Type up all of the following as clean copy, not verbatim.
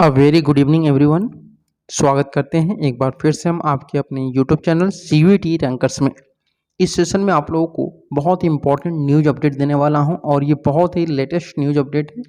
A very good evening everyone. स्वागत करते हैं एक बार फिर से हम आपके अपने यूट्यूब चैनल सीवीटी रैंकर्स में। इस सेशन में आप लोगों को बहुत ही इंपॉर्टेंट न्यूज़ अपडेट देने वाला हूं और ये बहुत ही लेटेस्ट न्यूज़ अपडेट है।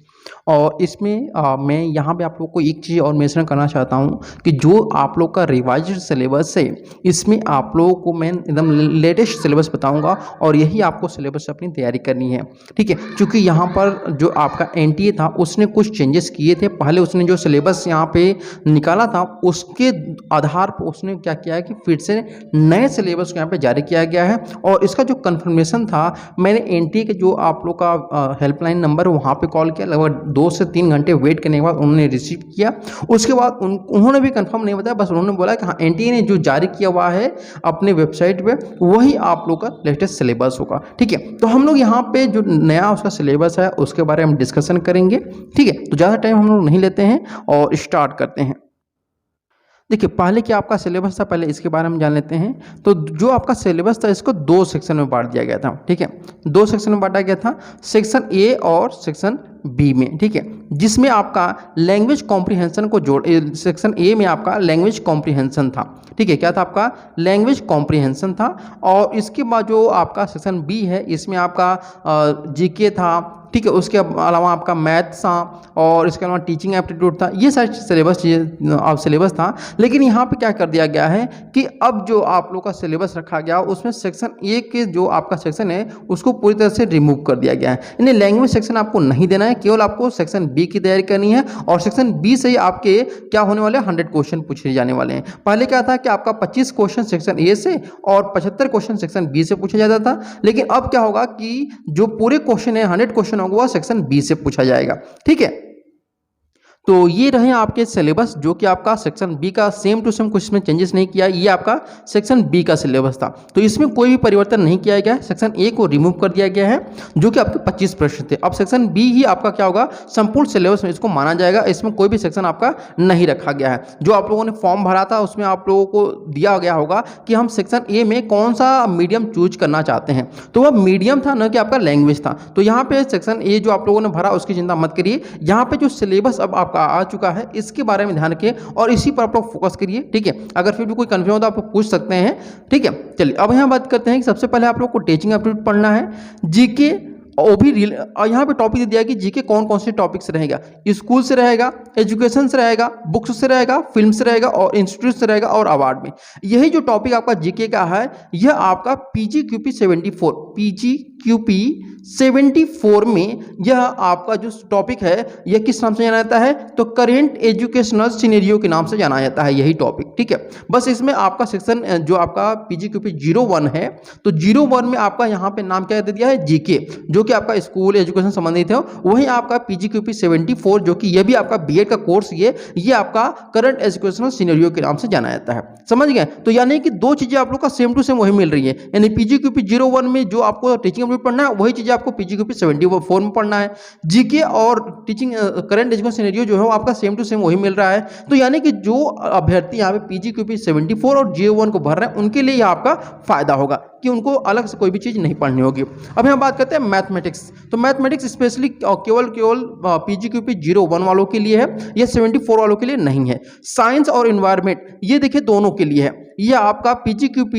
और इसमें मैं यहाँ पे आप लोगों को एक चीज़ और मेंशन करना चाहता हूं कि जो आप लोग का रिवाइज्ड सिलेबस है इसमें आप लोगों को मैं एकदम लेटेस्ट सिलेबस बताऊंगा और यही आपको सिलेबस अपनी तैयारी करनी है। ठीक है, क्योंकि यहाँ पर जो आपका एनटीए था उसने कुछ चेंजेस किए थे। पहले उसने जो सिलेबस यहाँ पे निकाला था उसके आधार पर उसने क्या किया है कि फिर से नए सिलेबस को यहाँ पे जारी किया गया है। और इसका जो कंफर्मेशन था, मैंने एनटीए के जो आप लोग का हेल्पलाइन नंबर वहाँ पे कॉल किया, लगभग 2 से 3 घंटे वेट करने के बाद उन्होंने रिसीव किया। उसके बाद उन्होंने भी कंफर्म नहीं बताया, बस उन्होंने बोला कि हाँ एनटीए ने जो जारी किया हुआ है अपने वेबसाइट पे वही आप लोग का लेटेस्ट सिलेबस होगा। ठीक है, तो हम लोग यहाँ पे जो नया उसका सिलेबस है उसके बारे में डिस्कशन करेंगे। ठीक है, तो ज़्यादा टाइम हम लोग नहीं लेते हैं और स्टार्ट करते हैं। देखिए, पहले क्या आपका सिलेबस था, पहले इसके बारे में जान लेते हैं। तो जो आपका सिलेबस था इसको 2 सेक्शन में बांट दिया गया था। ठीक है, 2 सेक्शन में बांटा गया था, सेक्शन ए और सेक्शन बी में। ठीक है, जिसमें आपका लैंग्वेज कॉम्प्रिहेंशन को जोड़, सेक्शन ए में आपका लैंग्वेज कॉम्प्रिहेंशन था। ठीक है, क्या था आपका लैंग्वेज कॉम्प्रिहेंशन था। और इसके बाद जो आपका सेक्शन बी है इसमें आपका जीके था। ठीक है, उसके अलावा आपका मैथ्स था और इसके अलावा टीचिंग एप्टीट्यूड था। ये सारे सिलेबस था। लेकिन यहाँ पे क्या कर दिया गया है कि अब जो आप लोग का सिलेबस रखा गया उसमें सेक्शन ए के जो आपका सेक्शन है उसको पूरी तरह से रिमूव कर दिया गया है। यानी लैंग्वेज सेक्शन आपको नहीं देना है, केवल आपको सेक्शन बी की तैयारी करनी है। और सेक्शन बी से ही आपके क्या होने वाले 100 क्वेश्चन पूछे जाने वाले हैं। पहले क्या था कि आपका 25 क्वेश्चन सेक्शन ए से और 75 क्वेश्चन सेक्शन बी से पूछा जाता था। लेकिन अब क्या होगा कि जो पूरे क्वेश्चन है 100 क्वेश्चन होगा वह सेक्शन बी से पूछा जाएगा। ठीक है, तो ये रहे आपके सिलेबस, जो कि आपका सेक्शन बी का सेम टू सेम, कुछ इसमें चेंजेस नहीं किया। ये आपका सेक्शन बी का सिलेबस था, तो इसमें कोई भी परिवर्तन नहीं किया गया है। सेक्शन ए को रिमूव कर दिया गया है जो कि आपके 25 प्रश्न थे। अब सेक्शन बी ही आपका क्या होगा, संपूर्ण सिलेबस में इसको माना जाएगा। इसमें कोई भी सेक्शन आपका नहीं रखा गया है। जो आप लोगों ने फॉर्म भरा था उसमें आप लोगों को दिया गया होगा कि हम सेक्शन ए में कौन सा मीडियम चूज करना चाहते हैं, तो वह मीडियम था, न कि आपका लैंग्वेज था। तो यहाँ पे सेक्शन ए जो आप लोगों ने भरा उसकी चिंता मत करिए। यहाँ पे जो सिलेबस अब आपका आ चुका है इसके बारे में ध्यान रखिए और इसी पर आप लोग फोकस करिए। ठीक है, अगर फिर भी कोई कंफ्यूजन हो तो आप पूछ सकते हैं। ठीक है, चलिए अब यहाँ बात करते हैं कि सबसे पहले आप लोग को टीचिंग एप्टीट्यूड पढ़ना है, जीके और भी यहाँ पे टॉपिक दे दिया है कि जीके कौन कौन से टॉपिक से रहेगा। स्कूल से रहेगा, एजुकेशन से रहेगा, बुक्स से रहेगा, फिल्म से रहेगा और इंस्टीट्यूट से रहेगा और अवार्ड में। यही जो टॉपिक आपका जीके का है यह आपका PGQP 74 में यह आपका जो टॉपिक है यह किस नाम से जाना जाता है, तो करेंट एजुकेशनल सिनेरियो के नाम से जाना जाता है यही टॉपिक। ठीक है, बस इसमें आपका सेक्शन जो आपका PGQP 01 है, तो 01 में आपका यहाँ पे नाम क्या दे दिया है, जीके, जो कि आपका स्कूल एजुकेशन संबंधित है। वहीं आपका PGQP 74 जो कि यह भी आपका बीएड का कोर्स ये आपका करंट एजुकेशनल सिनेरियो के नाम से जाना जाता है। समझ गए, तो यानी कि दो चीजें आप लोग का सेम टू सेम वही मिल रही है। यानी PGQP 01 में जो आपको टीचिंग एप्टीट्यूड पढ़ना है वही चीजें आपको PGQP 74 में पढ़ना है। जीके और टीचिंग करंट एजुकेशन सिनेरियो जो है वो आपका सेम टू सेम वही मिल रहा है। तो यानी कि जो अभ्यर्थी यहाँ पे PGQP 74 और J01 को भर रहे हैं उनके लिए आपका फायदा होगा कि उनको अलग से कोई भी चीज नहीं पढ़नी होगी। अब हम बात करते हैं मैथमेटिक्स। तो मैथमेटिक्स स्पेशली केवल PGQP 01 वालों के लिए है, यह 74 वालों के लिए नहीं है। साइंस और एनवायरनमेंट ये देखिए दोनों के लिए है। ये आपका PGQP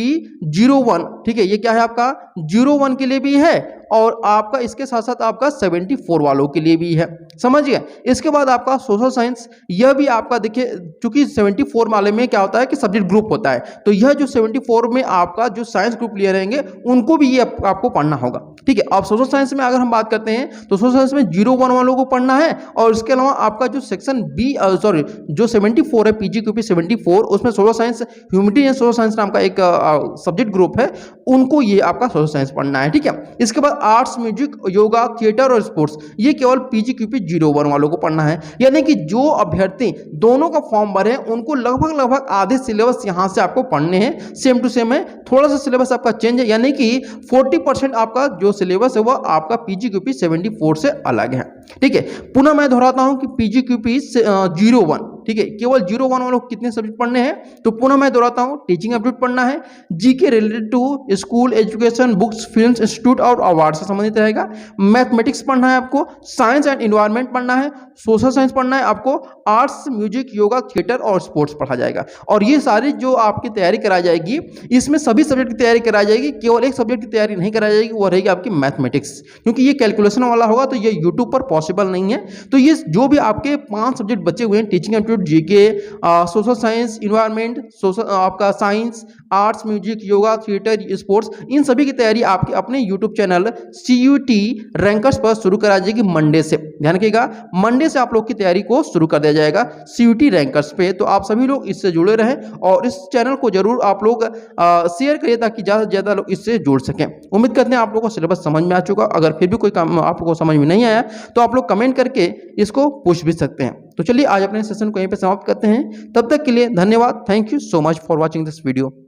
01, ठीक है, ये क्या है आपका 01 के लिए भी है और आपका इसके साथ साथ आपका 74 वालों के लिए भी है। समझिए, इसके बाद आपका सोशल साइंस, यह भी आपका देखिए चूंकि 74 वाले में क्या होता है कि सब्जेक्ट ग्रुप होता है, तो यह जो 74 में आपका जो साइंस ग्रुप लिए रहेंगे उनको भी ये आपको पढ़ना होगा। ठीक है, अब सोशल साइंस में अगर हम बात करते हैं तो सोशल साइंस में 01 वालों को पढ़ना है और इसके अलावा आपका जो सेक्शन बी जो 74 है PGQP 74, उसमें social science, humanity and social science नाम का एक सब्जेक्ट ग्रुप है, उनको ये आपका सोशल साइंस पढ़ना है। ठीक है, इसके बाद आर्ट्स, म्यूजिक, योगा, थिएटर और स्पोर्ट्स, ये केवल PGQP 01 वालों को पढ़ना है। यानी कि जो अभ्यर्थी दोनों का फॉर्म भरे उनको लगभग आधे सिलेबस यहां से आपको पढ़ने हैं, सेम टू सेम है। थोड़ा सा सिलेबस आपका चेंज है, यानी कि 40% आपका जो सिलेबस है वह आपका PGQP 74 से अलग है। ठीक है, पुनः मैं दोहराता हूं कि PGQP 01 ठीक है। केवल 0-1 वालों को कितने सब्जेक्ट पढ़ने हैं, तो पुनः मैं दोहराता हूं, टीचिंग एप्टीट्यूड पढ़ना है, GK related to school education, books, films, institute और अवार्ड से संबंधित रहेगा। मैथमेटिक्स पढ़ना है आपको, साइंस एंड एनवायरनमेंट पढ़ना है, सोशल साइंस पढ़ना है आपको, आर्ट्स, म्यूजिक, योगा, थिएटर और स्पोर्ट्स पढ़ा जाएगा। और ये सारी जो आपकी तैयारी कराई जाएगी, इसमें सभी सब्जेक्ट की तैयारी कराई जाएगी, केवल एक सब्जेक्ट की तैयारी नहीं कराई जाएगी, वो रहेगी आपकी मैथमेटिक्स, क्योंकि ये कैलकुलेशन वाला होगा तो ये यूट्यूब पर पॉसिबल नहीं है। तो ये जो भी आपके 5 सब्जेक्ट बचे हुए हैं, teaching aptitude, GK, social science, environment, social आपका science, arts, music, yoga, theatre, sports, इन सभी की तैयारी आपके अपने यूट्यूब चैनल CUET रैंकर्स पर शुरू करा जाएगी मंडे से। ध्यान रखिएगा, मंडे से आप लोग की तैयारी को शुरू कर दिया जाएगा CUET रैंकर्स पे। तो आप सभी लोग इससे जुड़े रहें और इस चैनल को जरूर आप लोग शेयर करिए ताकि ज़्यादा से ज़्यादा लोग इससे जुड़ सकें। उम्मीद करते हैं आप लोगों को सिलेबस समझ में आ चुका। अगर फिर भी कोई काम आप लोगों को समझ में नहीं आया तो आप लोग कमेंट करके इसको पूछ भी सकते हैं। तो चलिए आज अपने सेशन को यहीं पे समाप्त करते हैं। तब तक के लिए धन्यवाद। Thank you so much for watching this video.